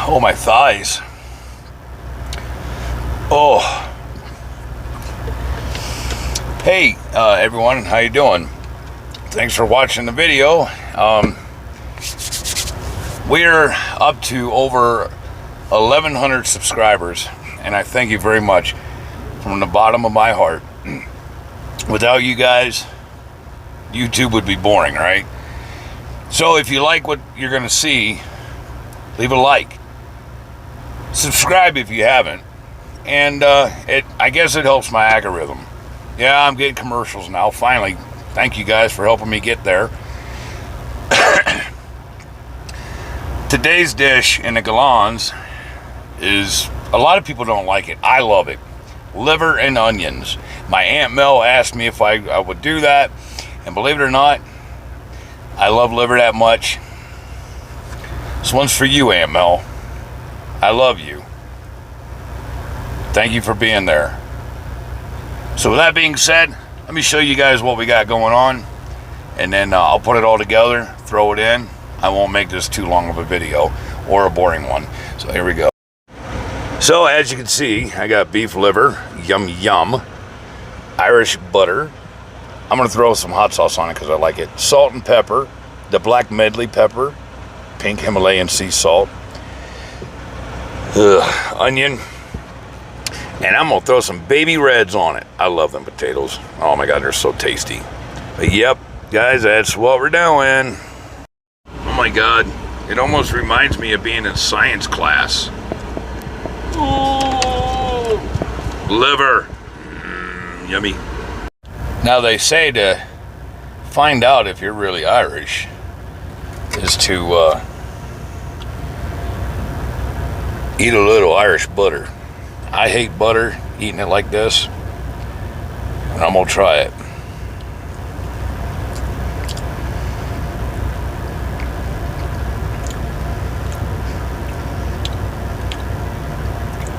Oh, my thighs. Oh. Hey, everyone, how you doing? Thanks for watching the video. We're up to over 1,100 subscribers, and I thank you very much from the bottom of my heart. Without you guys, YouTube would be boring, right? So if you like what you're going to see, leave a like. Subscribe if you haven't. And I guess it helps my algorithm. Yeah, I'm getting commercials now, finally. Thank you guys for helping me get there. Today's dish in the Galanz is, a lot of people don't like it. I love it. Liver and onions. My Aunt Mel asked me if I would do that. And believe it or not, I love liver that much. This one's for you, Aunt Mel. I love you. Thank you for being there. So with that being said, let me show you guys what we got going on, and then I'll put it all together, throw it in. I won't make this too long of a video or a boring one. So here we go. So as you can see, I got beef liver, yum yum, Irish butter. I'm gonna throw some hot sauce on it because I like it. Salt and pepper, the black medley pepper, pink Himalayan sea salt, onion, and I'm gonna throw some baby reds on it. I love them potatoes. Oh my God, they're so tasty. But yep, guys, that's what we're doing. Oh my God, it almost reminds me of being in science class. Ooh, liver, yummy. Now they say to find out if you're really Irish is to eat a little Irish butter. I hate butter, eating it like this, and I'm gonna try it.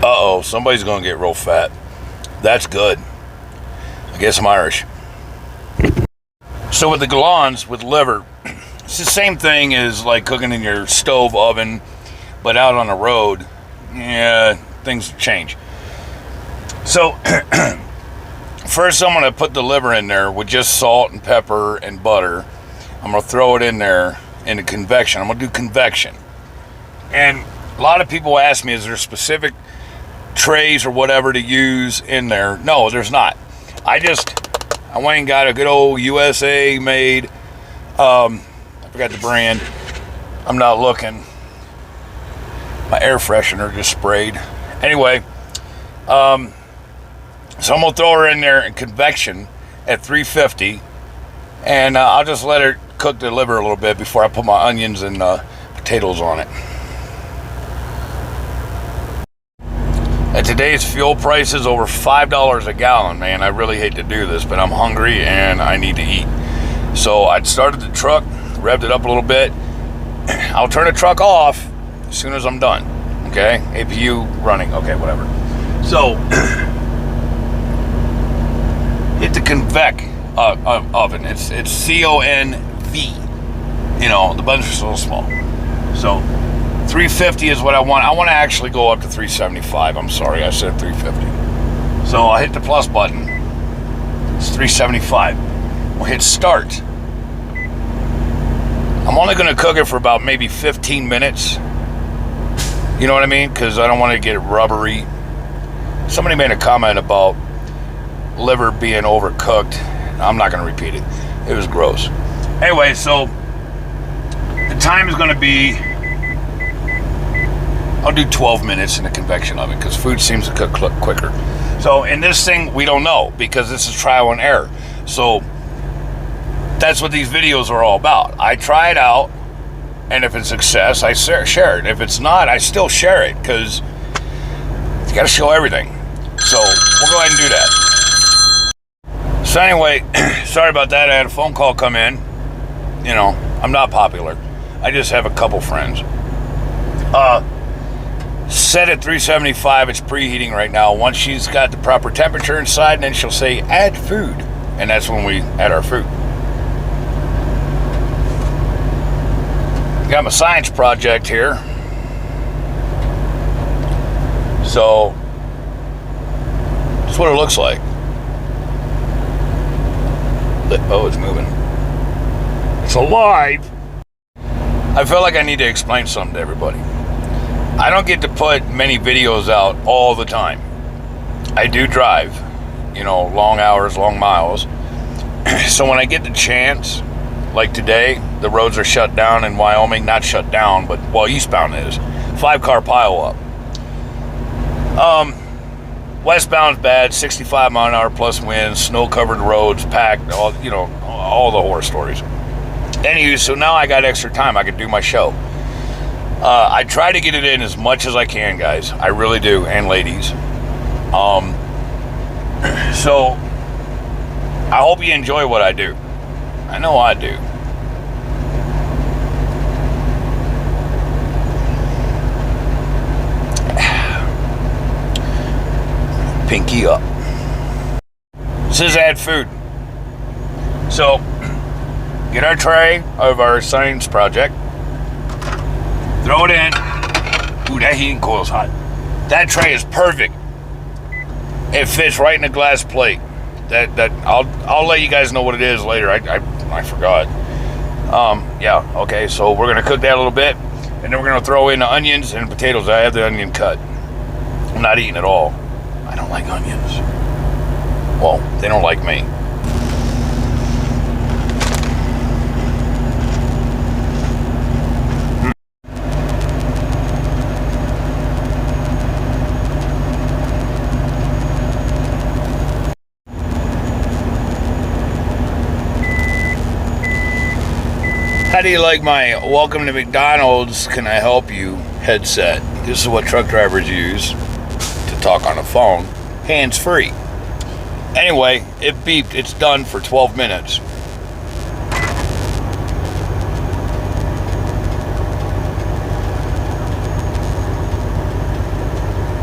Uh-oh, somebody's gonna get real fat. That's good. I guess I'm Irish. So with the Galanz, with liver, it's the same thing as like cooking in your stove oven, but out on the road, yeah, things change. So first I'm gonna put the liver in there with just salt and pepper and butter. I'm gonna throw it in there in the convection. I'm gonna do convection. And a lot of people ask me, is there specific trays or whatever to use in there? No, there's not. I went and got a good old USA made, I forgot the brand. I'm not looking. My air freshener just sprayed. Anyway, so I'm gonna throw her in there in convection at 350, and I'll just let her cook the liver a little bit before I put my onions and potatoes on it. At today's fuel prices, over $5 a gallon, man. I really hate to do this, but I'm hungry and I need to eat. So I started the truck, revved it up a little bit. I'll turn the truck off as soon as I'm done. Okay, APU running. Okay, whatever. So hit the convec oven. It's CONV. You know, the buttons are so small. So 350 is what I want. I want to actually go up to 375. I'm sorry, I said 350. So I hit the plus button. It's 375. We'll hit start. I'm only going to cook it for about maybe 15 minutes. You know what I mean? Because I don't want to get it rubbery. Somebody made a comment about liver being overcooked. I'm not going to repeat it. It was gross. Anyway, so the time is going to be, I'll do 12 minutes in the convection oven because food seems to cook quicker. So in this thing, we don't know because this is trial and error. So that's what these videos are all about. I try it out, and if it's a success, I share it. If it's not, I still share it because you got to show everything. So we'll go ahead and do that. So anyway, sorry about that. I had a phone call come in. You know, I'm not popular. I just have a couple friends. Set at 375. It's preheating right now. Once she's got the proper temperature inside, then she'll say add food, and that's when we add our food. Got my science project here. So that's what it looks like. Oh, it's moving. It's alive. I feel like I need to explain something to everybody. I don't get to put many videos out all the time. I do drive, you know, long hours, long miles. So when I get the chance, like today, the roads are shut down in Wyoming. Not shut down, but, well, eastbound is. 5-car pile up. Westbound's bad, 65 mile an hour plus winds, snow-covered roads, packed, all, you know, all the horror stories. Anyway, so now I got extra time. I can do my show. I try to get it in as much as I can, guys. I really do, and ladies. So I hope you enjoy what I do. I know I do. Pinky up. This is add food. So get our tray of our science project. Throw it in. Ooh, that heating coil is hot. That tray is perfect. It fits right in a glass plate. That I'll let you guys know what it is later. I forgot. Yeah. Okay. So we're gonna cook that a little bit, and then we're gonna throw in the onions and potatoes. I have the onion cut. I'm not eating it all. I don't like onions. Well, they don't like me. How do you like my welcome to McDonald's, can I help you headset? This is what truck drivers use to talk on the phone, hands-free. Anyway, it beeped. It's done for 12 minutes.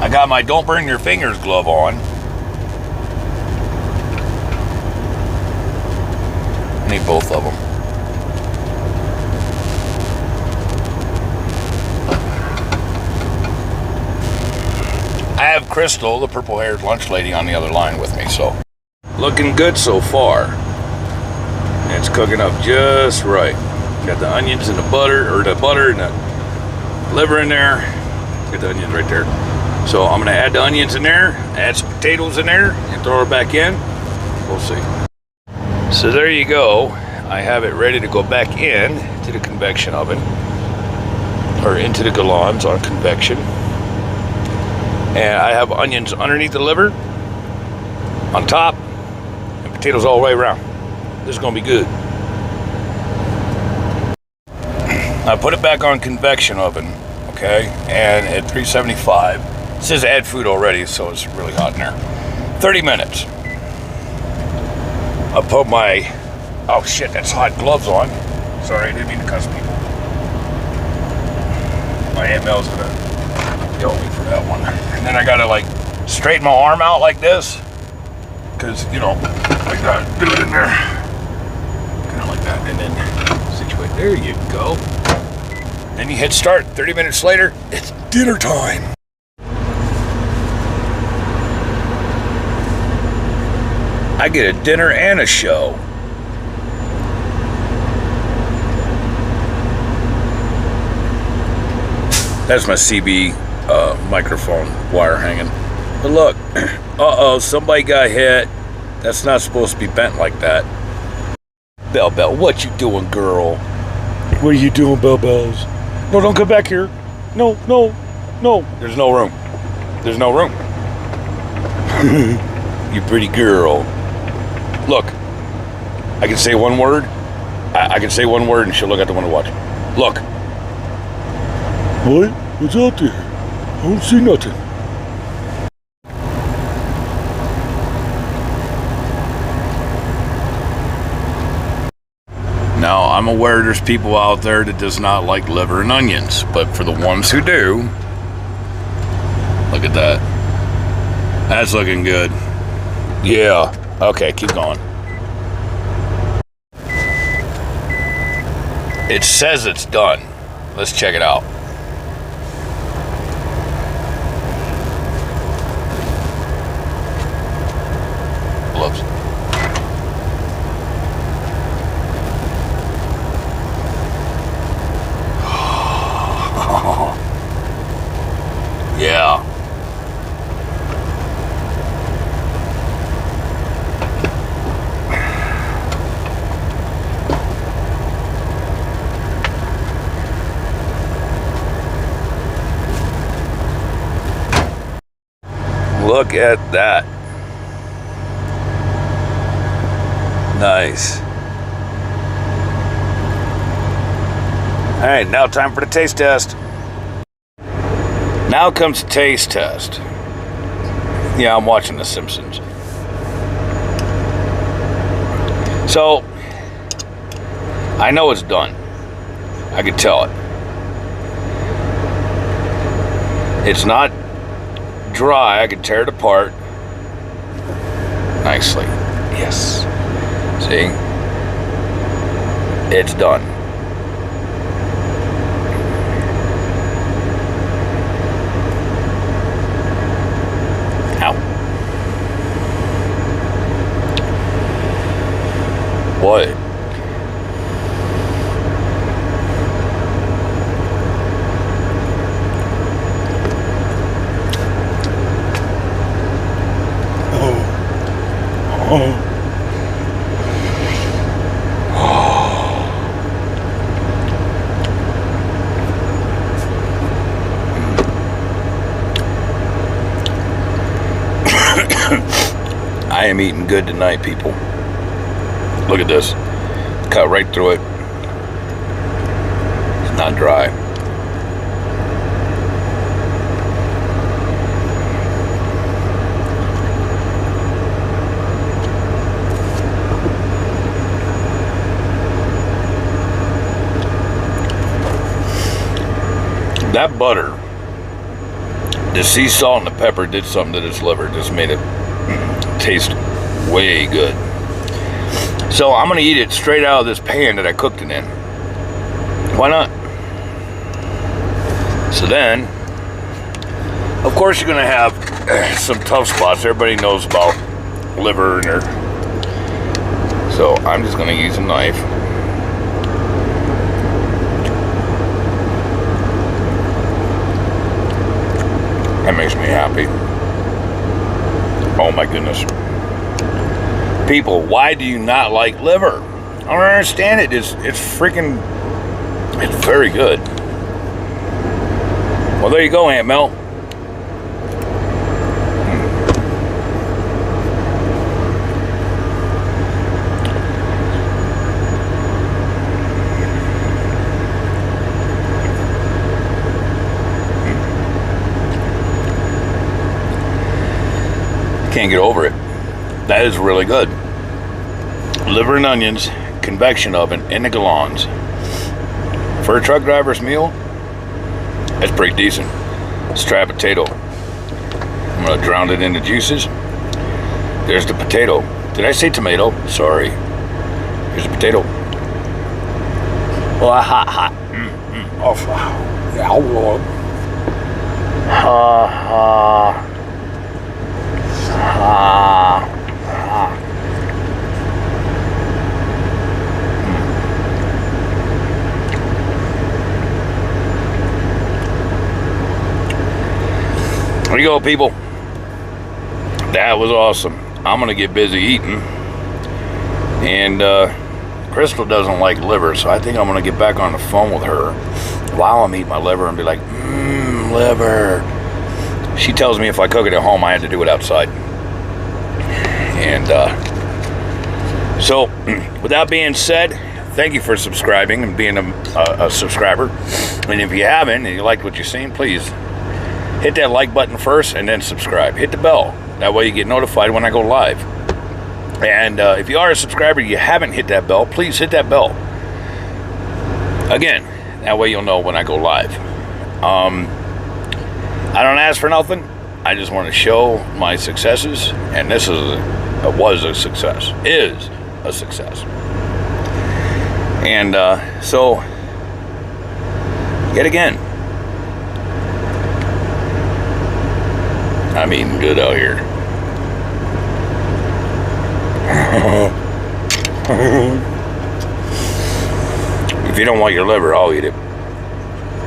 I got my don't burn your fingers glove on. I need both of them. I have Crystal, the purple-haired lunch lady, on the other line with me, so looking good so far. It's cooking up just right. Got the onions and the butter, and the liver in there. Get the onions right there. So I'm gonna add the onions in there, add some potatoes in there, and throw it back in. We'll see. So there you go. I have it ready to go back in to the convection oven, or into the Galanz on convection. And I have onions underneath the liver, on top, and potatoes all the way around. This is gonna be good. I put it back on convection oven, okay, and at 375. It says add food already, so it's really hot in there. 30 minutes. I put my, oh shit, that's hot, gloves on. Sorry, I didn't mean to cuss people. My Aunt Mel's gonna yell at me for that one. And then I gotta like straighten my arm out like this, because, you know, I gotta do it in there. Kind of like that, and then situate. There you go. Then you hit start. 30 minutes later, it's dinner time. I get a dinner and a show. That's my CB microphone wire hanging. But look, uh-oh, somebody got hit. That's not supposed to be bent like that. Bell, what you doing, girl? What are you doing, Bells? No, don't come back here. No. There's no room. There's no room. You pretty girl. Look, I can say one word. I can say one word and she'll look at the one to watch. Look. What? What's out there? I don't see nothing. Now, I'm aware there's people out there that does not like liver and onions, but for the ones who do, look at that. That's looking good. Yeah. Okay, keep going. It says it's done. Let's check it out. Gloves. Yeah. Look at that. Nice. All right, now time for the taste test. Now comes the taste test. Yeah, I'm watching The Simpsons. So, I know it's done. I can tell it. It's not dry. I can tear it apart nicely. Yes. See? It's done. Ow. What? I am eating good tonight, people. Look at this. Cut right through it. It's not dry. That butter, the sea salt and the pepper did something to this liver. Just made it taste way good. So I'm gonna eat it straight out of this pan that I cooked it in. Why not? So then, of course, you're gonna have some tough spots. Everybody knows about liver and their. So I'm just gonna use a knife. That makes me happy. Oh my goodness. People, why do you not like liver? I don't understand it. It's freaking, it's very good. Well, there you go, Aunt Mel. Can't get over it. That is really good. Liver and onions, convection oven in the Galanz. For a truck driver's meal, that's pretty decent. Let's try a potato. I'm gonna drown it in the juices. There's the potato. Did I say tomato? Sorry. Here's the potato. Oh, hot. Oh, yeah, There you go, people. That was awesome. I'm gonna get busy eating, and Crystal doesn't like liver, so I think I'm gonna get back on the phone with her while I'm eating my liver and be like, liver. She tells me if I cook it at home, I have to do it outside. And so, with that being said, thank you for subscribing and being a subscriber. And if you haven't and you liked what you've seen, please hit that like button first and then subscribe. Hit the bell. That way you get notified when I go live. And if you are a subscriber and you haven't hit that bell, please hit that bell. Again, that way you'll know when I go live. I don't ask for nothing. I just want to show my successes, and this was a success. Is a success. And so, yet again, I'm eating good out here. If you don't want your liver, I'll eat it.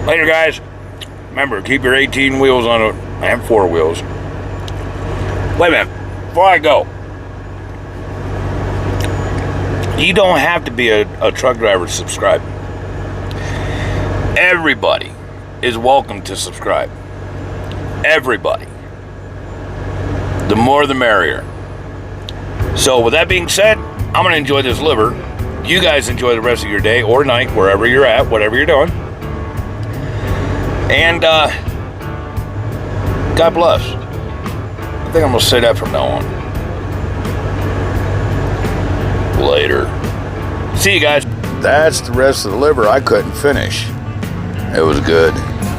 Later, guys. Remember, keep your 18 wheels on it. I have 4 wheels. Wait a minute. Before I go, you don't have to be a truck driver to subscribe. Everybody is welcome to subscribe. Everybody. The more the merrier. So with that being said, I'm going to enjoy this liver. You guys enjoy the rest of your day or night, wherever you're at, whatever you're doing. And God bless. I think I'm going to say that from now on. Later. See you guys. That's the rest of the liver I couldn't finish. It was good.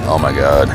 Oh my God.